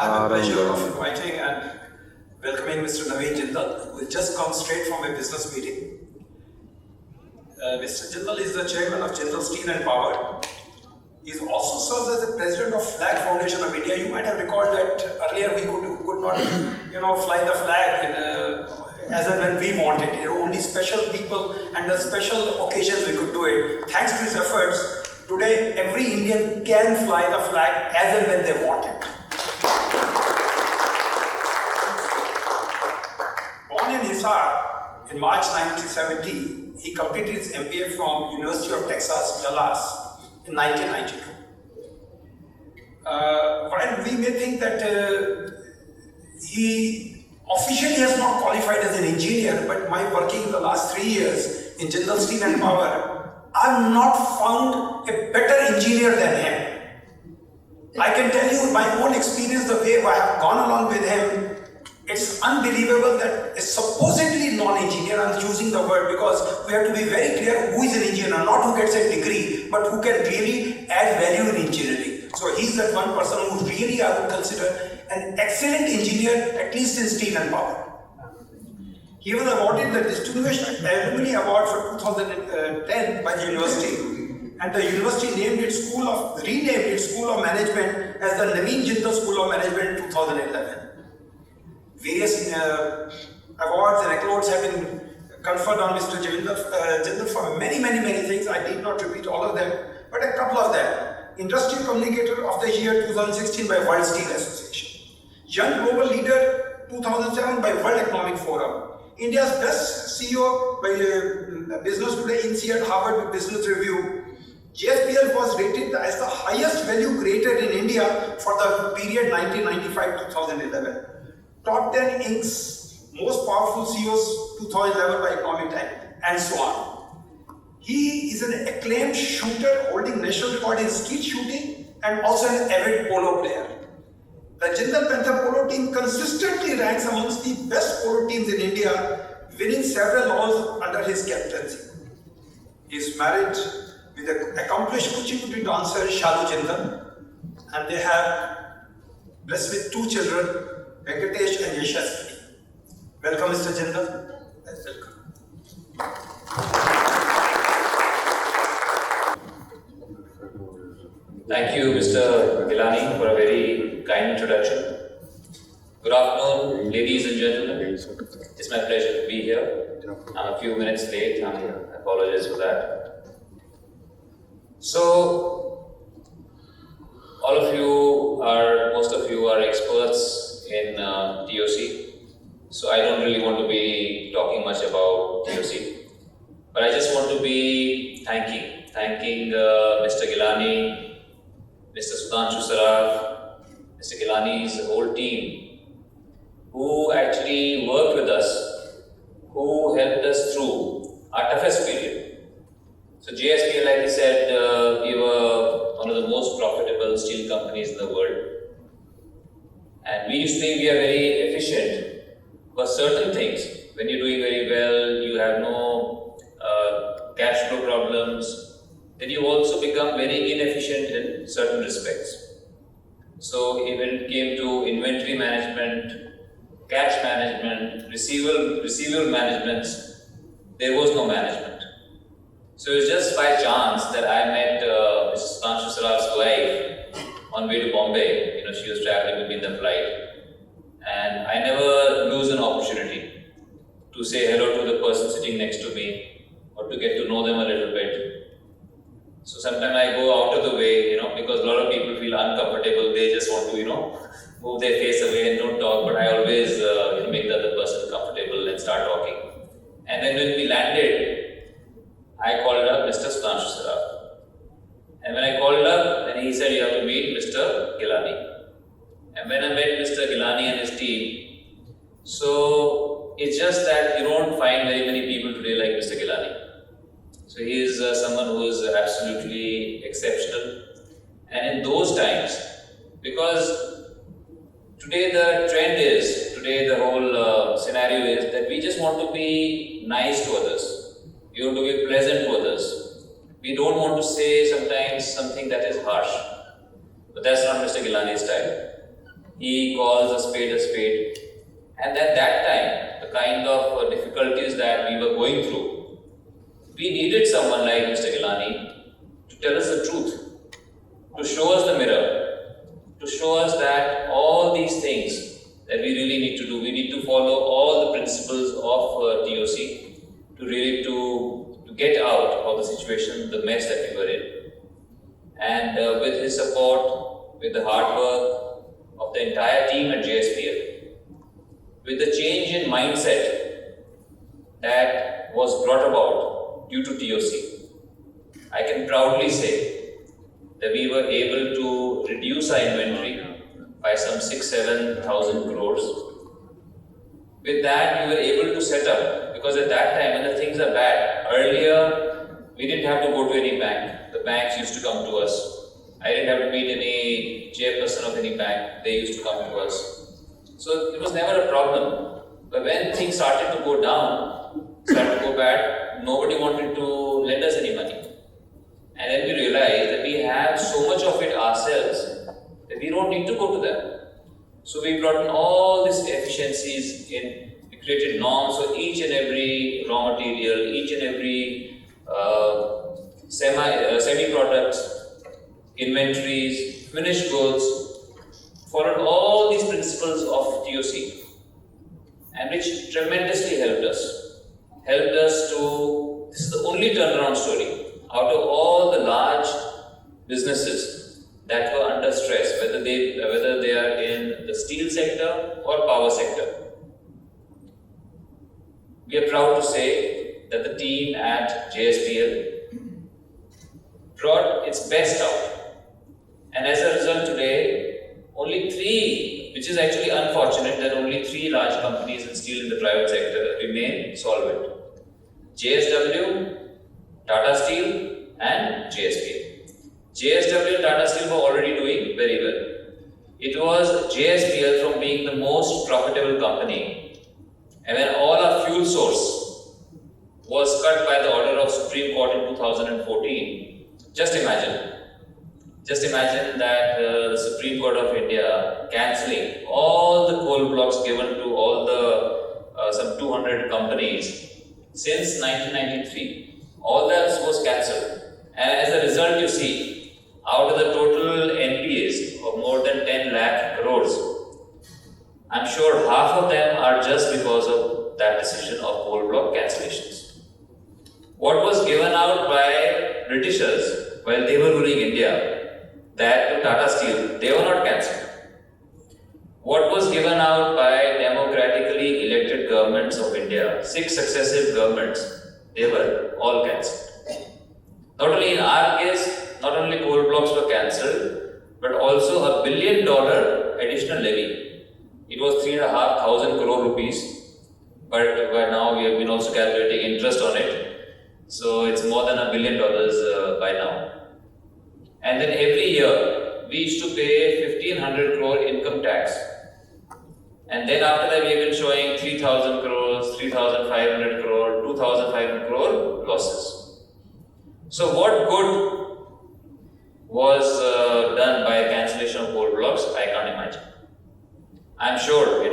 I have the pleasure of inviting and welcoming Mr. Naveen Jindal, who has just come straight from a business meeting. Mr. Jindal is the chairman of Jindal Steel and Power. He also serves as the president of Flag Foundation of India. You might have recalled that earlier we could not, fly the flag as and when we wanted. Only special people and the special occasions we could do it. Thanks to his efforts, today every Indian can fly the flag as and when they want it. Born in Hisar in March 1970, he completed his MBA from University of Texas, Dallas in 1992. While we may think that he officially has not qualified as an engineer, but my working in the last 3 years in Jindal Steel and Power, I've not found a better engineer than him. I can tell you my own experience, the way I have gone along with him. It's unbelievable that a supposedly non-engineer, I'm choosing the word because we have to be very clear who is an engineer, not who gets a degree, but who can really add value in engineering. So he's that one person who really I would consider an excellent engineer, at least in steel and power. He was awarded the Distinguished Alumni Award for 2010 by the university, and the university renamed its School of Management as the Naveen Jindal School of Management in 2011. Various awards and accolades have been conferred on Mr. Jindal for many things. I did not repeat all of them, but a couple of them. Industry Communicator of the Year 2016 by World Steel Association. Young Global Leader 2007 by World Economic Forum. India's Best CEO by Business Today, INSEAD, Harvard Business Review. JSPL was rated as the highest value creator in India for the period 1995-2011. Top 10 Inc.'s Most Powerful CEOs 2011 by Economic Times, and so on. He is an acclaimed shooter holding national record in skeet shooting and also an avid polo player. The Jindal Panther polo team consistently ranks amongst the best polo teams in India, winning several awards under his captaincy. He is married with the accomplished Kuchipudi dancer Shalu Jindal, and they have blessed with 2 children, Venkatesh and JSPL. Welcome, Mr. Jindal. Welcome. Thank you, Mr. Gilani, for a very kind introduction. Good afternoon, ladies and gentlemen. It's my pleasure to be here. I'm a few minutes late, and I apologize for that. So, most of you are experts in TOC. So I don't really want to be talking much about TOC. But I just want to be thanking Mr. Gilani, Mr. Sudhanshu Saraf, Mr. Gilani's whole team, who actually worked with us, who helped us through our toughest period. So JSPL, like I said, we were one of the most profitable steel companies in the world. And we used to think we are very efficient for certain things. When you're doing very well, you have no cash flow problems, then you also become very inefficient in certain respects. So when it came to inventory management, cash management, receivable management, there was no management. So it was just by chance that I met Mrs. Sudhanshu Saraf's wife on way to Bombay. She was traveling with me in the flight. And I never lose an opportunity to say hello to the person sitting next to me or to get to know them a little bit. So sometimes I go out of the way, because a lot of people feel uncomfortable. They just want to, move their face away and don't talk. But I always, make the other person comfortable and start talking. And then when we landed, I called up Mr. Sudhanshu Saraf. And when I called up, then he said, you have to meet Mr. Gilani. And when I met Mr. Gilani and his team, so it's just that you don't find very many people today like Mr. Gilani. So he is someone who is absolutely exceptional. And in those times, because today the whole scenario is that we just want to be nice to others. We want to be pleasant to others. We don't want to say sometimes something that is harsh. But that's not Mr. Gilani's style. He calls a spade a spade. And at that time, the kind of difficulties that we were going through, we needed someone like Mr. Gilani to tell us the truth, to show us the mirror, to show us that all these things that we really need to do, we need to follow all the principles of TOC to really to get out of the situation, the mess that we were in. And with his support, with the hard work of the entire team at JSPL, with the change in mindset that was brought about due to TOC, I can proudly say that we were able to reduce our inventory by some 6,000-7,000 crores. With that, we were able to set up, because at that time when the things are bad, earlier we didn't have to go to any bank. The banks used to come to us. I didn't have to meet any chairperson of any bank. They used to come to us. So it was never a problem. But when things started to go down, started to go bad, nobody wanted to lend us any money. And then we realized that we have so much of it ourselves that we don't need to go to them. So we brought in all these efficiencies in, we created norms for each and every raw material, each and every semi-products, inventories, finished goods, followed all these principles of TOC, and which tremendously helped us. Helped us to, this is the only turnaround story out of all the large businesses that were under stress, whether they are in the steel sector or power sector. We are proud to say that the team at JSPL brought its best out. And as a result today, only three, which is actually unfortunate that only three large companies in steel in the private sector remain solvent. JSW, Tata Steel and JSPL. JSW and Tata Steel were already doing very well. It was JSPL from being the most profitable company, and when all our fuel source was cut by the order of Supreme Court in 2014, just imagine that the Supreme Court of India cancelling all the coal blocks given to all the some 200 companies since 1993. All that was cancelled, and as a result, you see, out of the total NPAs of more than 10 lakh crores, I'm sure half of them are just because of that decision of coal block cancellations. What was given out by Britishers while they were ruling India, that to Tata Steel, they were not cancelled. What was given out by democratically elected governments of India, 6 successive governments, they were all cancelled. Not only in our case, not only coal blocks were cancelled, but also $1 billion additional levy. It was 3,500 crore rupees, but by now we have been also calculating interest on it. So it's more than $1 billion by now. And then every year we used to pay 1,500 crore income tax. And then after that we have been showing 3,000 crores, 3,500 crore, 2,500 crore losses. So what good was done by cancellation of coal blocks? I can't imagine. I'm sure, we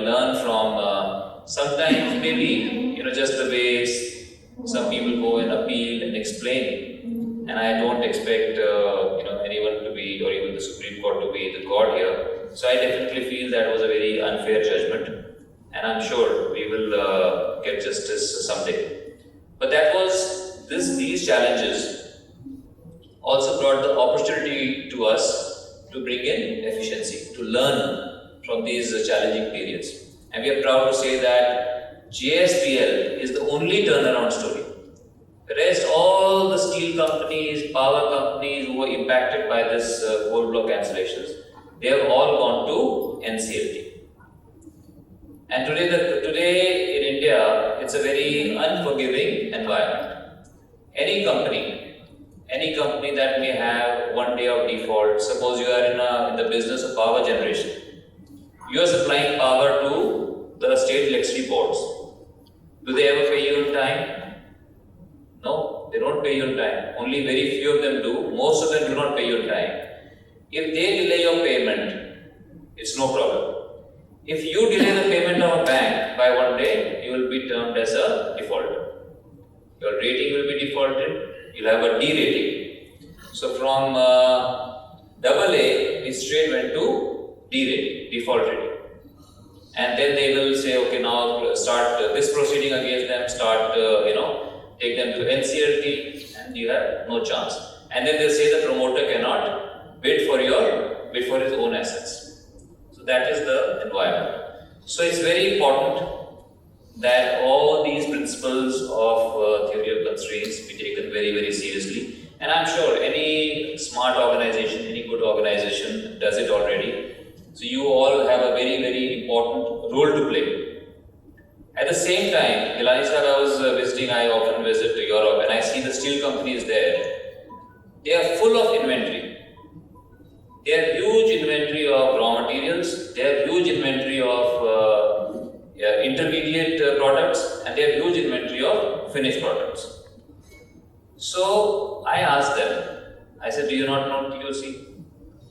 learn from sometimes maybe, just the ways some people go and appeal and explain. And I don't expect, anyone to be, or even the Supreme Court to be the God here. So I definitely feel that was a very unfair judgment, and I'm sure we will get justice someday. But that was these challenges also brought the opportunity to us to bring in efficiency, to learn from these challenging periods. And we are proud to say that JSPL is the only turnaround story. The rest, all the steel companies, power companies who were impacted by this coal block cancellations, they have all gone to NCLT. And today in India, it's a very unforgiving environment. Any company that may have one day of default, suppose you are in the business of power generation, you are supplying power to the state electricity boards. Do they ever pay you in time? No, they don't pay you on time. Only very few of them do. Most of them do not pay you on time. If they delay your payment, it's no problem. If you delay the payment of a bank by one day, you will be termed as a defaulter. Your rating will be defaulted, you'll have a D rating. So from AA, it straight went to D rating, default rating. And then they will say, okay, now start this proceeding against them, start, take them to NCLT, and you have no chance. And then they'll say the promoter cannot bid for his own assets. So that is the environment. So it's very important that all these principles of theory of constraints be taken very, very seriously. And I'm sure any smart organization, any good organization does it already. So you all have a very, very important role to play. At the same time, Gilani sir, I was visiting, I often visit Europe, and I see the steel companies there. They are full of inventory. They have huge inventory of raw materials, they have huge inventory of intermediate products, and they have huge inventory of finished products. So I asked them, I said, do you not know TOC?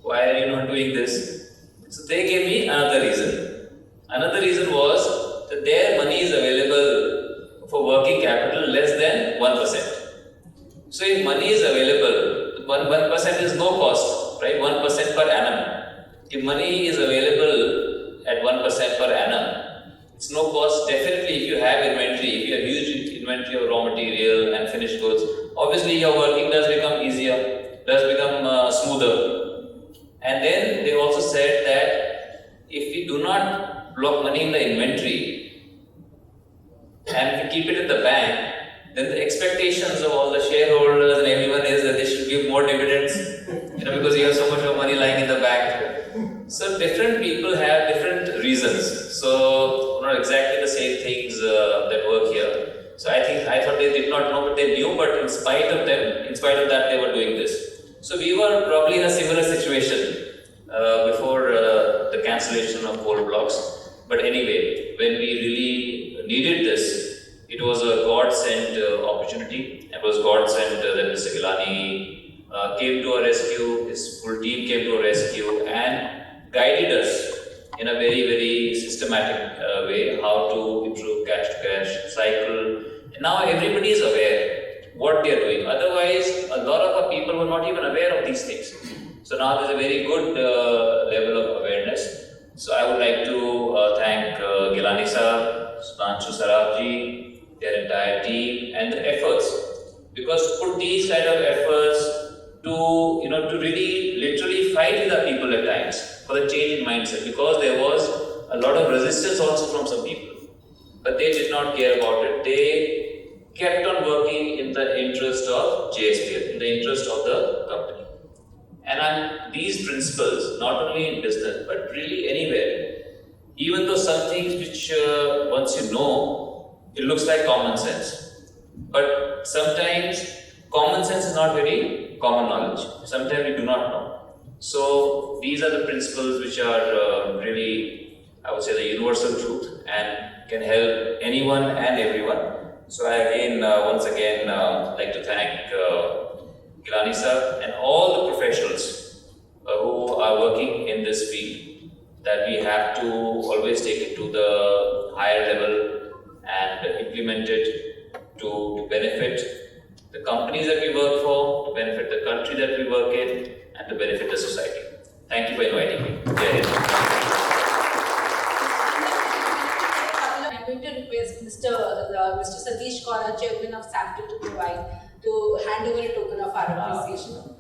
Why are you not doing this? So they gave me another reason. Another reason was that their money is available for working capital less than 1%. So if money is available, 1% is no cost, right? 1% per annum. If money is available at 1% per annum, it's no cost. Definitely, if you have inventory, if you have huge inventory of raw material and finished goods, obviously your working does become easier, does become smoother. And then they also said that if we do not block money in the inventory and we keep it in the bank, then the expectations of all the shareholders and everyone is that they should give more dividends, because you have so much of money lying in the bank. So different people have different reasons. So not exactly the same things that work here. So I thought they did not know, but they knew. But in spite of that, they were doing this. So we were probably in a similar situation before the cancellation of coal blocks. But anyway, when we really needed this, it was a God-sent opportunity. It was God-sent that Mr. Gilani came to our rescue, his full team came to our rescue and guided us in a very, very systematic way how to improve cash-to-cash cycle. And now everybody is aware what they are doing. Otherwise, a lot of our people were not even aware of these things. So now there's a very good level of awareness. So I would like to thank Gilani sir, Sudhanshu Sarabji, their entire team, and the efforts. Because to put these kind of efforts to really literally fight with our people at times for the change in mindset, because there was a lot of resistance also from some people. But they did not care about it. They kept on working in the interest of JSPL, in the interest of the company. And these principles, not only in business, but really anywhere, even though some things which once you know, it looks like common sense. But sometimes common sense is not very common knowledge. Sometimes we do not know. So these are the principles which are really, I would say, the universal truth and can help anyone and everyone. So I again, once again, like to thank Gilani sir and all the professionals who are working in this field, that we have to always take it to the higher level and implement it to benefit the companies that we work for, to benefit the country that we work in, and to benefit the society. Thank you for inviting me. Jai Hind. I'm going to request Mr. Satish Kaura, Chairman of SAMTO, to hand over a token of our appreciation.